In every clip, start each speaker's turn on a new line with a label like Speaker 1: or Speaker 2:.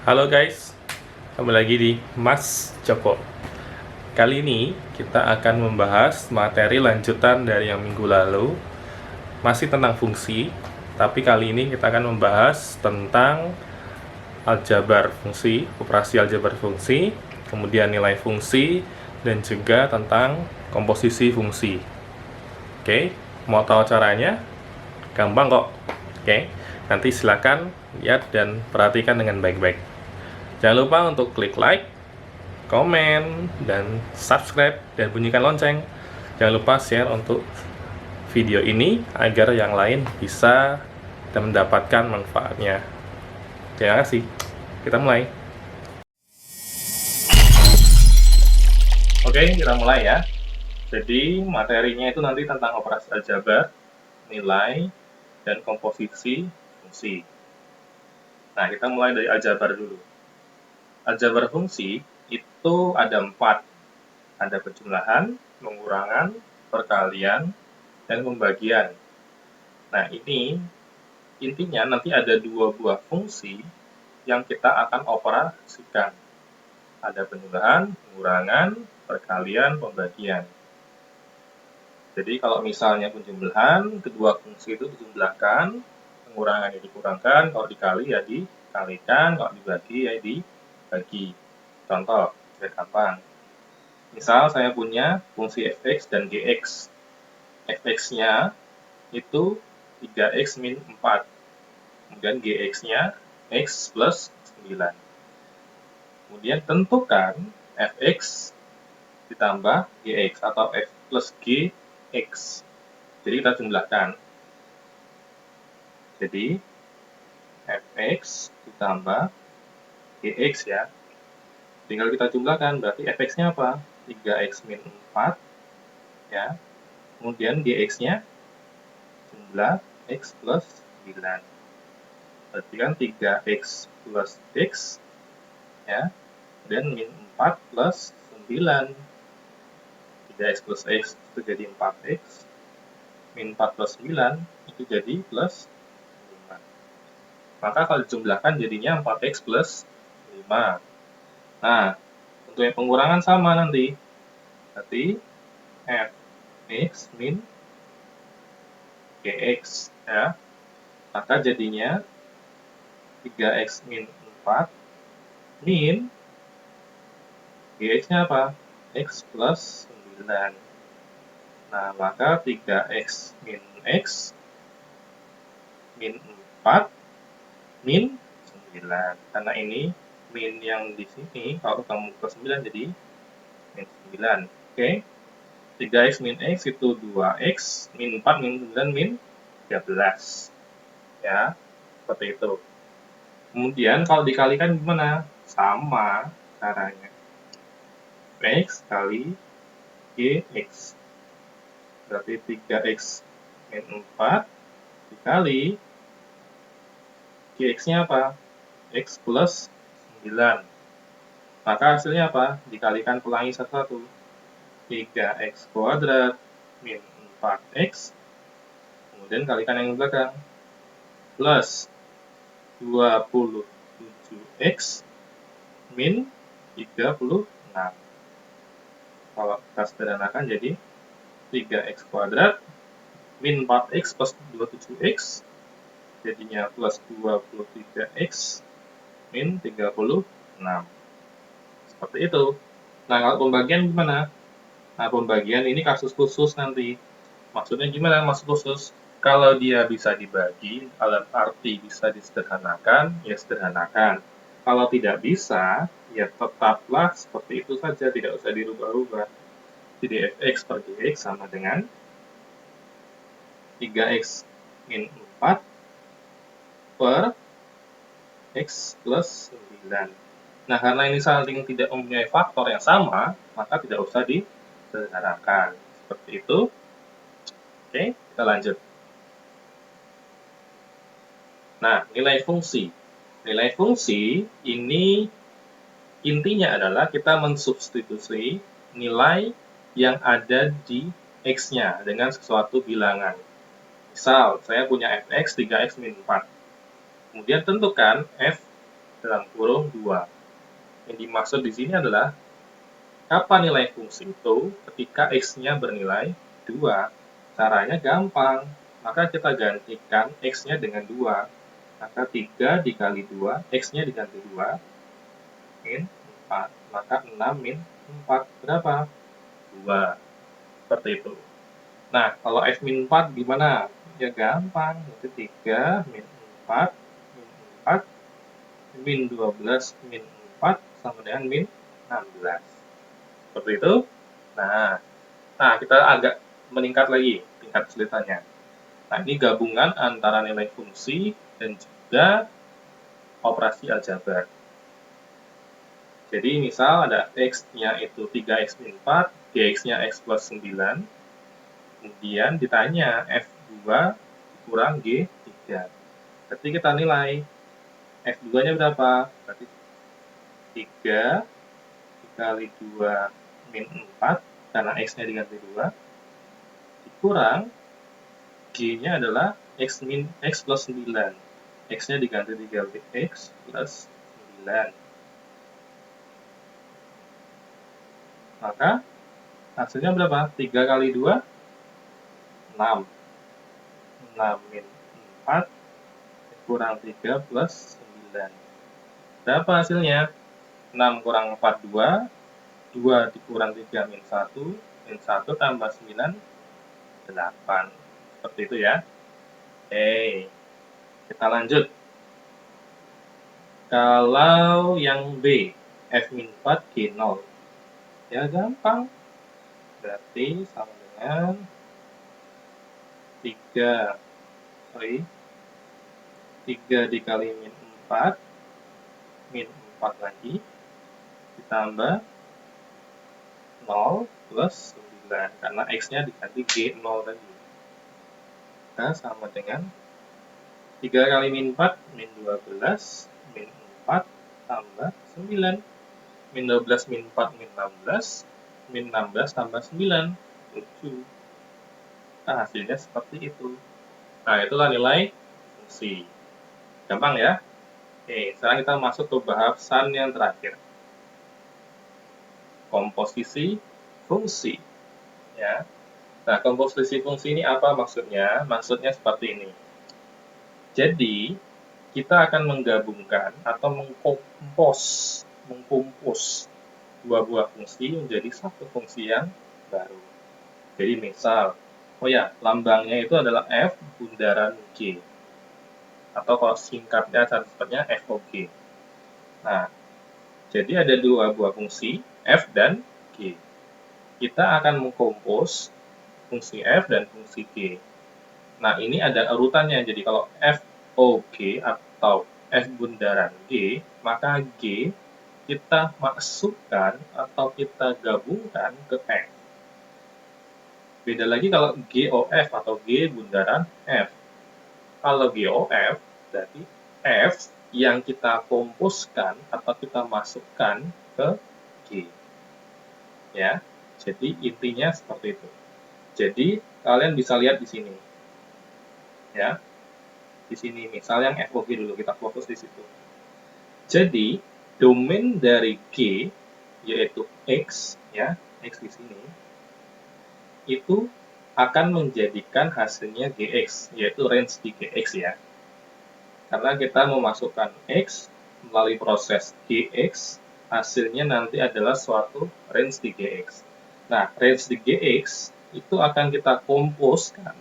Speaker 1: Halo guys, kembali lagi di Mas Joko. Kali ini kita akan membahas materi lanjutan dari yang minggu lalu, masih tentang fungsi, tapi kali ini kita akan membahas tentang aljabar fungsi, operasi aljabar fungsi, kemudian nilai fungsi, dan juga tentang komposisi fungsi. Oke, mau tahu caranya? Gampang kok. Oke, nanti silakan lihat dan perhatikan dengan baik-baik. Jangan lupa untuk klik like, komen, dan subscribe, dan bunyikan lonceng. Jangan lupa share untuk video ini agar yang lain bisa dan mendapatkan manfaatnya. Terima kasih. Kita mulai. Oke, kita mulai ya. Jadi materinya itu nanti tentang operasi aljabar, nilai, dan komposisi fungsi. Nah, kita mulai dari aljabar dulu. Aljabar fungsi itu ada 4. Ada penjumlahan, pengurangan, perkalian, dan pembagian. Nah, ini intinya nanti ada 2 buah fungsi yang kita akan operasikan. Ada penjumlahan, pengurangan, perkalian, pembagian. Jadi kalau misalnya penjumlahan, kedua fungsi itu dijumlahkan, pengurangannya dikurangkan, kalau dikali ya dikalikan, kalau dibagi ya dibagi. Contoh, biar gampang. Misal saya punya fungsi fx dan gx. Fx-nya itu 3x min 4. Kemudian gx-nya x plus 9. Kemudian tentukan fx ditambah gx atau f plus gx. Jadi kita jumlahkan. Jadi fx ditambah gx ya. Tinggal kita jumlahkan, berarti fx-nya apa? 3x min 4 ya. Kemudian gx-nya jumlah x plus 9. Berarti kan 3x plus x ya. Kemudian min 4 plus 9. 3x plus x itu jadi 4x. Min 4 plus 9 itu jadi plus 5. Maka kalau dijumlahkan jadinya 4x plus 5. Nah, untuk yang pengurangan sama nanti. Berarti fx min gx ya. Maka jadinya 3x min 4 min gx-nya apa? X plus 9. Nah, maka 3x min x min 4 min 9. Karena ini min yang di sini, kalau kamu ke 9 jadi min 9. Oke. 3x min x itu 2x, min 4 min 9 min 13. Ya, seperti itu. Kemudian kalau dikalikan gimana? Sama caranya. X kali gx. Berarti 3x min 4 dikali gx-nya apa? X plus 9. Maka hasilnya apa? Dikalikan pelangi satu-satu. 3x kuadrat min 4x. Kemudian kalikan yang di belakang. Plus 27x min 36. Kalau kita sederhanakan jadi 3x kuadrat min 4x plus 27x jadinya plus 23x min 36. Seperti itu. Nah, kalau pembagian gimana? Nah, pembagian ini kasus khusus nanti. Maksudnya gimana maksud khusus? Kalau dia bisa dibagi, dalam arti bisa disederhanakan, ya sederhanakan. Kalau tidak bisa, ya tetaplah seperti itu saja, tidak usah dirubah-rubah. Jadi fx per gx sama dengan 3x min 4 per x plus 9. Nah, karena ini saling tidak mempunyai faktor yang sama, maka tidak usah disederhanakan. Seperti itu. Oke, kita lanjut. Nah, nilai fungsi. Nilai fungsi ini intinya adalah kita mensubstitusi nilai yang ada di x-nya dengan sesuatu bilangan. Misal, saya punya fx 3x min 4. Kemudian tentukan f dalam kurung 2. Yang dimaksud di sini adalah apa nilai fungsi itu ketika x-nya bernilai 2. Caranya gampang, maka kita gantikan x-nya dengan 2. Maka 3 dikali 2, x-nya diganti 2, min 4. Maka 6 min 4, berapa? 2. Seperti itu. Nah, kalau f min 4 gimana? Ya gampang, itu 3 min 4, min 4, min 12, min 4, sama dengan min 16. Seperti itu. Nah, kita agak meningkat lagi tingkat kesulitannya. Nah, ini gabungan antara nilai fungsi dan juga operasi aljabar. Jadi, misal ada x-nya itu 3x min 4, gx-nya x plus 9, kemudian ditanya F2 kurang G3. Berarti kita nilai F2-nya berapa? Berarti 3 dikali 2 min 4, karena X-nya diganti 2, dikurang G-nya adalah X plus 9. X-nya diganti 3X plus 9. Maka hasilnya berapa? 3 kali 2, 6. 6 min 4 kurang 3 plus 9. Berapa hasilnya? 6 kurang 4, 2. 2 dikurang 3 min 1. Min 1 tambah 9, 8. Seperti itu ya. Oke. Kita lanjut. Kalau yang B, F min 4, G 0. Ya gampang. Berarti sama dengan 3 dikali min 4, min 4 lagi, ditambah 0 plus 9, karena X-nya diganti G 0 tadi. Maka sama dengan 3 kali min 4, min 12, min 4, tambah 9. Min 12, min 4, min 16, min 16 tambah 9, 7. Nah, hasilnya seperti itu. Nah, itulah nilai fungsi. Gampang ya? Oke, sekarang kita masuk ke bahasan yang terakhir. Komposisi fungsi. Ya. Nah, komposisi fungsi ini apa maksudnya? Maksudnya seperti ini. Jadi, kita akan menggabungkan atau mengkompos dua buah fungsi menjadi satu fungsi yang baru. Jadi misal, lambangnya itu adalah f bundaran g, atau kalau singkatnya cepatnya FOG. Nah, jadi ada dua buah fungsi f dan g. Kita akan mengkompos fungsi f dan fungsi g. Nah, ini ada urutannya. Jadi kalau FOG atau f bundaran g, maka g kita masukkan atau kita gabungkan ke f. Beda lagi kalau GOF atau G bundaran F. Kalau GOF, berarti F yang kita komposkan atau kita masukkan ke G. Ya, jadi intinya seperti itu. Jadi, kalian bisa lihat di sini. Ya, di sini misal yang FOG dulu, kita fokus di situ. Jadi, domain dari G, yaitu X, ya, X di sini, itu akan menjadikan hasilnya Gx, yaitu range di Gx ya. Karena kita memasukkan X melalui proses Gx, hasilnya nanti adalah suatu range di Gx. Nah, range di Gx itu akan kita komposkan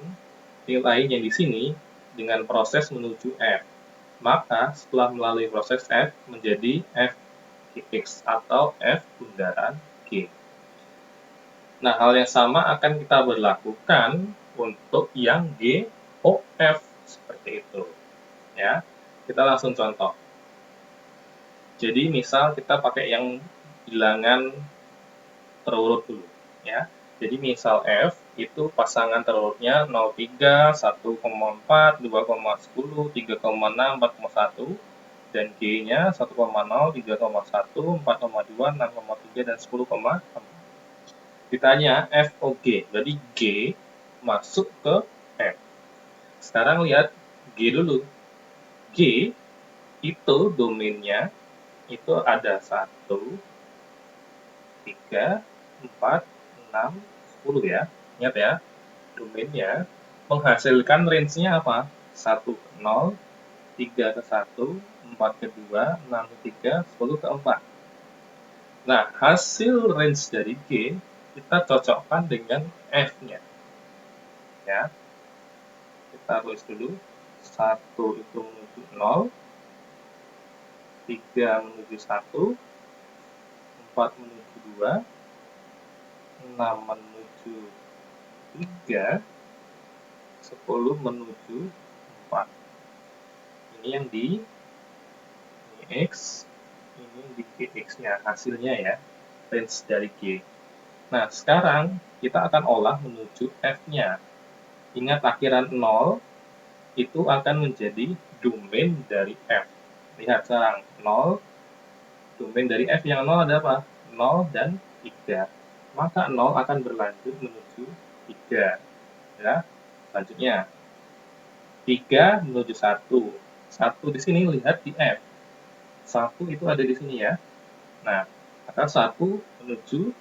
Speaker 1: nilainya di sini dengan proses menuju F. Maka setelah melalui proses F menjadi F Gx atau F bundaran G. Nah, hal yang sama akan kita berlakukan untuk yang GOF seperti itu. Ya, kita langsung contoh. Jadi, misal kita pakai yang bilangan terurut dulu, ya. Jadi, misal F itu pasangan terurutnya 0,3, 1,4, 2,10, 3,6, 4,1, dan G-nya 1,0, 3,1, 4,2, 6,3, dan 10,4. Ditanya FOG, jadi G masuk ke F. Sekarang lihat G dulu. G itu domainnya itu ada 1, 3, 4, 6, 10 ya. Ingat ya, domainnya menghasilkan range-nya apa? 1 ke 0, 3 ke 1, 4 ke 2, 6 ke 3, 10 ke 4. Nah, hasil range dari G kita cocokkan dengan F-nya. Ya, kita tulis dulu. 1 itu menuju 0, 3 menuju 1, 4 menuju 2, 6 menuju 3, 10 menuju 4. Ini yang di X, ini di GX-nya, hasilnya ya, range dari G. Nah, sekarang kita akan olah menuju F-nya. Ingat akhiran 0, itu akan menjadi domain dari F. Lihat sekarang, 0, domain dari F yang 0 ada apa? 0 dan 3. Maka 0 akan berlanjut menuju 3. Ya, selanjutnya 3 menuju 1. 1 di sini lihat di F. 1 itu ada di sini ya. Nah, maka 1 menuju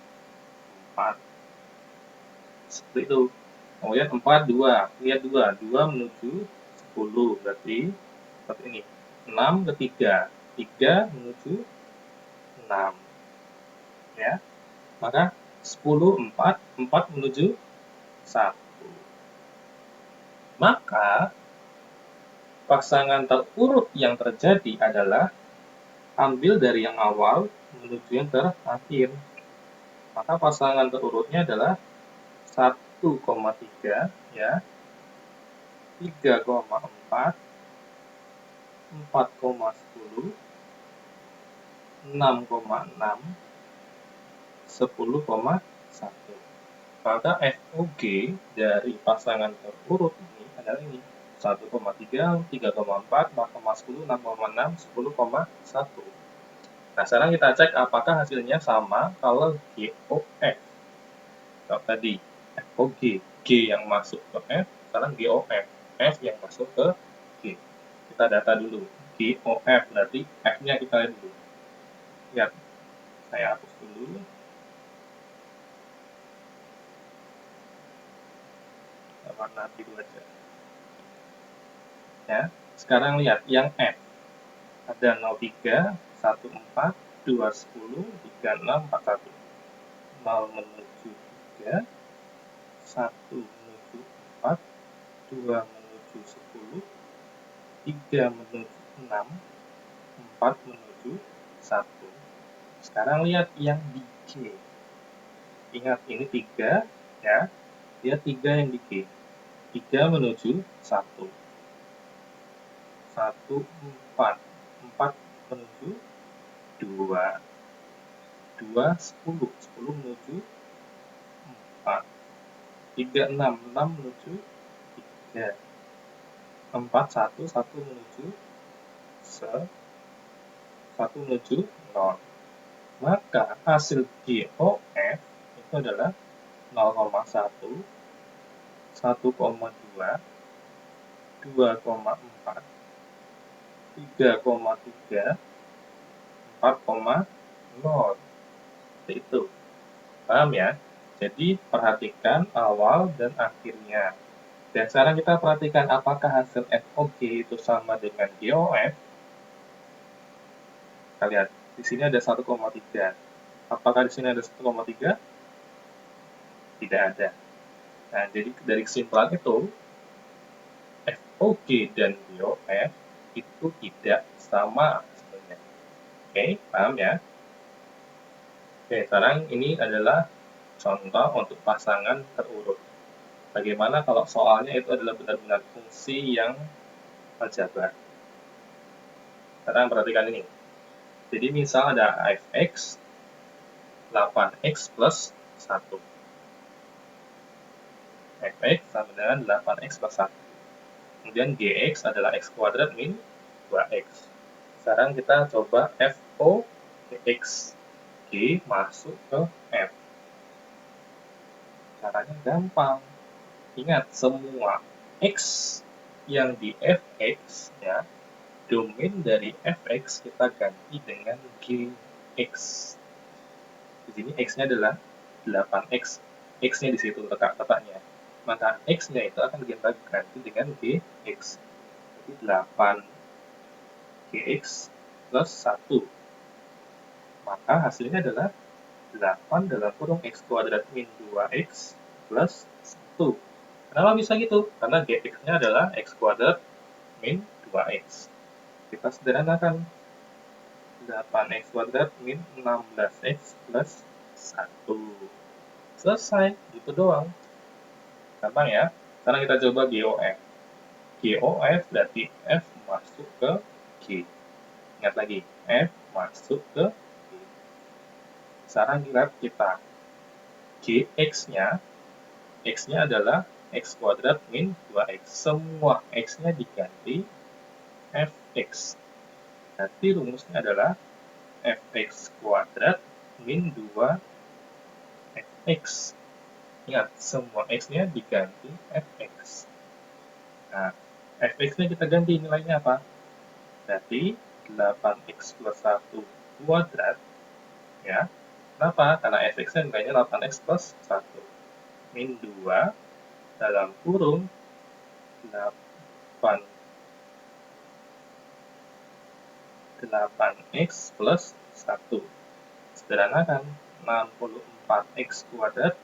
Speaker 1: 4. Seperti itu. Kemudian 4, 2. Lihat 2. 2 menuju 10. Berarti seperti ini. 6 ke 3. 3 menuju 6. Ya. Maka 10, 4. 4 menuju 1. Maka pasangan terurut yang terjadi adalah ambil dari yang awal menuju yang terakhir. Maka pasangan terurutnya adalah 1,3 ya, 3,4, 4,10, 6,6, 10,1. Maka FOG dari pasangan terurut ini adalah ini 1,3, 3,4, 4,10, 6,6, 10,1. Nah, sekarang kita cek apakah hasilnya sama kalau GOF. Kalau tadi FOG, G yang masuk ke F, sekarang GOF, F yang masuk ke G. Kita data dulu. GOF berarti F-nya kita lihat dulu. Lihat, saya hapus dulu. Warna biru aja. Ya, sekarang lihat yang F. Ada 03, 14, 210, 36, 41. 0 menuju 3, 1 menuju 4, 2 menuju 10, 3 menuju 6, 4 menuju 1. Sekarang lihat yang di G. Ingat, ini 3, ya. Lihat 3 yang di G. 3 menuju 1. 1, 4. 4 menuju 2. 2, 10. 10 menuju 4. 3, 6. 6 menuju 3. 4, 1. 1 menuju 1 menuju 0. Maka hasil GOF itu adalah 0,1, 1,2, 2,4, 3,3, 4,0. Seperti itu. Paham ya? Jadi perhatikan awal dan akhirnya. Dan sekarang kita perhatikan apakah hasil FOG itu sama dengan GOF. Kita lihat, di sini ada 1,3. Apakah di sini ada 1,3? Tidak ada. Nah, jadi dari kesimpulan itu, FOG dan GOF itu tidak sama sebenarnya. Oke, paham ya? Oke, sekarang ini adalah contoh untuk pasangan terurut. Bagaimana kalau soalnya itu adalah benar-benar fungsi yang aljabar. Sekarang perhatikan ini. Jadi misal ada fx 8x plus 1. Fx sama dengan 8x plus 1. Kemudian gx adalah x kuadrat min 2x. Sekarang kita coba FO X. G masuk ke F. Caranya gampang. Ingat, semua X yang di Fx ya, domain dari fx kita ganti dengan gx. Di sini x-nya adalah 8x, x-nya di situ letaknya. Maka x-nya itu akan kita ganti dengan gx. Jadi 8gx plus 1. Maka hasilnya adalah 8 dalam kurung x kuadrat min 2x plus 1. Kenapa bisa gitu? Karena gx-nya adalah x kuadrat min 2x. Kita sederhanakan. 8x kuadrat min 16x plus 1. Selesai, gitu doang. Gampang ya? Sekarang kita coba GOF. GOF berarti F masuk ke G. Ingat lagi, F masuk ke G. Sekarang lihat kita. GX-nya, X-nya adalah X kuadrat min 2X. Semua X-nya diganti Fx. Berarti rumusnya adalah Fx kuadrat min 2Fx. Ingat, semua X-nya diganti Fx. Nah, Fx-nya kita ganti nilainya apa? Berarti 8x plus 1 kuadrat. Ya. Kenapa? Karena Fx-nya nilainya 8x plus 1. Min 2 dalam kurung 8x plus 1. Sederhanakan, 64x kuadrat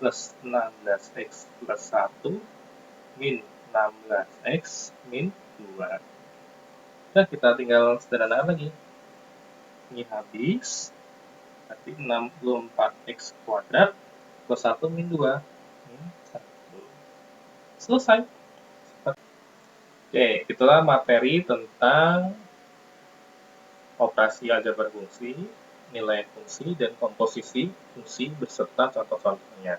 Speaker 1: plus 16x plus 1 min 16x min 2. Nah, kita tinggal sederhanakan lagi. Ini habis. Berarti 64x kuadrat plus 1 min 2. Min 1. Selesai. Oke, itulah materi tentang operasi aljabar fungsi, nilai fungsi, dan komposisi fungsi beserta contoh-contohnya.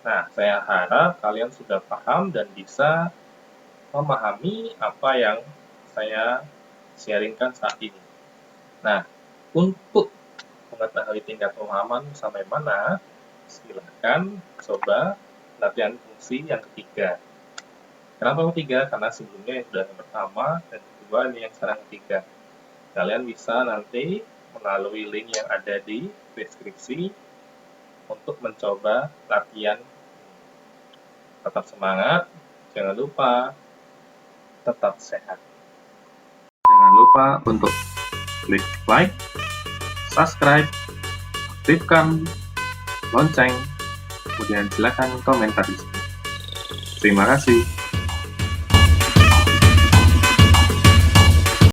Speaker 1: Nah, saya harap kalian sudah paham dan bisa memahami apa yang saya sharingkan saat ini. Nah, untuk mengetahui tingkat pemahaman sampai mana, silahkan coba latihan fungsi yang ketiga. Kenapa ketiga? Karena sebelumnya yang sudah yang pertama dan kedua, ini yang sekarang ketiga. Kalian bisa nanti melalui link yang ada di deskripsi untuk mencoba latihan. Tetap semangat, jangan lupa tetap sehat. Jangan lupa untuk klik like, subscribe, aktifkan lonceng, kemudian silakan komentar di sini. Terima kasih.